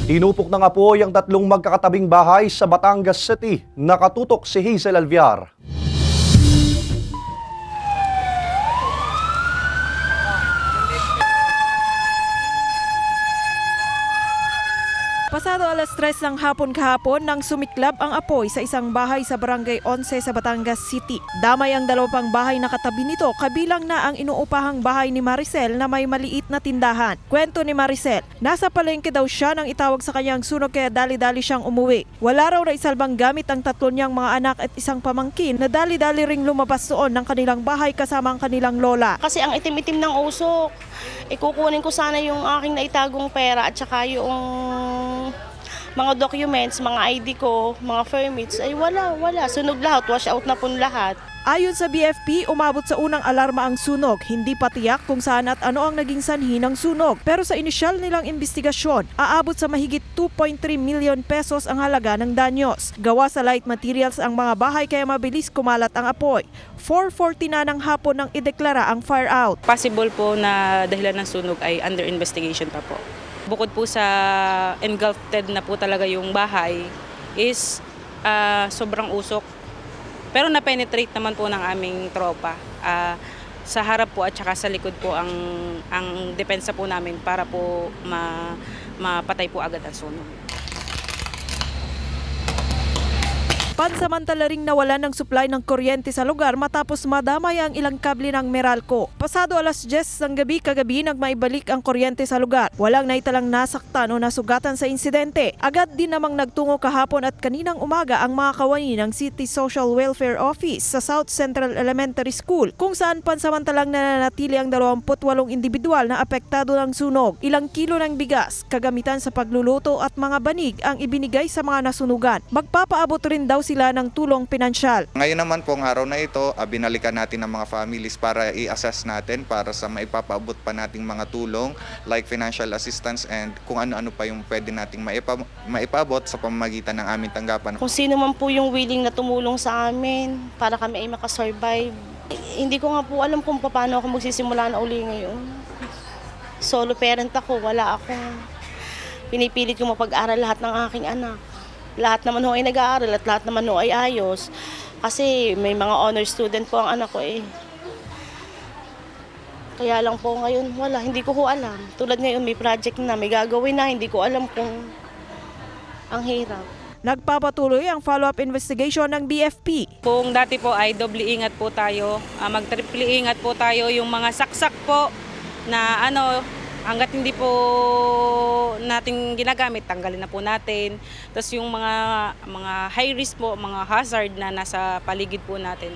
Tinupok ng apoy ang tatlong magkakatabing bahay sa Batangas City. Nakatutok si Hazel Alviar. Pasado alas 3 ng hapon kahapon nang sumiklab ang apoy sa isang bahay sa Barangay 11 sa Batangas City. Damay ang dalawa pang bahay na katabi nito, kabilang na ang inuupahang bahay ni Maricel na may maliit na tindahan. Kwento ni Maricel, nasa palengke daw siya nang itawag sa kanyang sunog kaya dali-dali siyang umuwi. Wala raw na isalbang gamit ang tatlo niyang mga anak at isang pamangkin na dali-dali ring lumabas doon ng kanilang bahay kasama ang kanilang lola. Kasi ang itim-itim ng usok, ikukunin ko sana yung aking naitagong pera at saka yung mga documents, mga ID ko, mga permits, ay wala. Sunog lahat, wash out na po lahat. Ayon sa BFP, umabot sa unang alarma ang sunog. Hindi pa tiyak kung saan at ano ang naging sanhi ng sunog. Pero sa inisyal nilang investigasyon, aabot sa mahigit 2.3 million pesos ang halaga ng danyos. Gawa sa light materials ang mga bahay kaya mabilis kumalat ang apoy. 4:40 na ng hapon nang ideklara ang fire out. Possible po na dahilan ng sunog ay under investigation pa po. Bukod po sa engulfed na po talaga yung bahay is sobrang usok. Pero na-penetrate naman po ng aming tropa. Sa harap po at saka sa likod po ang depensa po namin para po mapatay po agad ang sunog. Pansamantala ring nawalan ng supply ng kuryente sa lugar matapos madamay ang ilang kable ng Meralco. Pasado alas 10 ng gabi kagabi nagmaibalik ang kuryente sa lugar. Walang naitalang nasaktan o nasugatan sa insidente. Agad din namang nagtungo kahapon at kaninang umaga ang mga kawani ng City Social Welfare Office sa South Central Elementary School kung saan pansamantalang nananatili ang 28 individual na apektado ng sunog. Ilang kilo ng bigas, kagamitan sa pagluluto at mga banig ang ibinigay sa mga nasunugan. Magpapaabot rin daw sila ng tulong pinansyal. Ngayon naman pong araw na ito, binalikan natin ang mga families para i-assess natin para sa maipapaabot pa nating mga tulong like financial assistance and kung ano-ano pa yung pwede nating maipaabot sa pamamagitan ng aming tanggapan. Kung sino man po yung willing na tumulong sa amin para kami ay makasurvive. Hindi ko nga po alam kung paano ako magsisimula na uli ngayon. Solo parent ako, wala akong pinipilit ko mapag-aral lahat ng aking anak. Lahat naman ho ay nag-aaral at lahat naman ho ay ayos. Kasi may mga honor student po ang anak ko eh. Kaya lang po ngayon, wala, hindi ko ho alam. Tulad ngayon may project na, may gagawin na, hindi ko alam kung ang hirap. Nagpapatuloy ang follow-up investigation ng BFP. Kung dati po ay doble ingat po tayo, mag-triple ingat po tayo, yung mga saksak po na hanggat hindi po natin ginagamit, tanggalin na po natin. Tapos yung mga high risk po, mga hazard na nasa paligid po natin,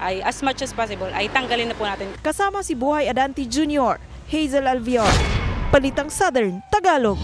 ay as much as possible, ay tanggalin na po natin. Kasama si Buhay Adanti Jr., Hazel Alviar, Balitang Southern, Tagalog.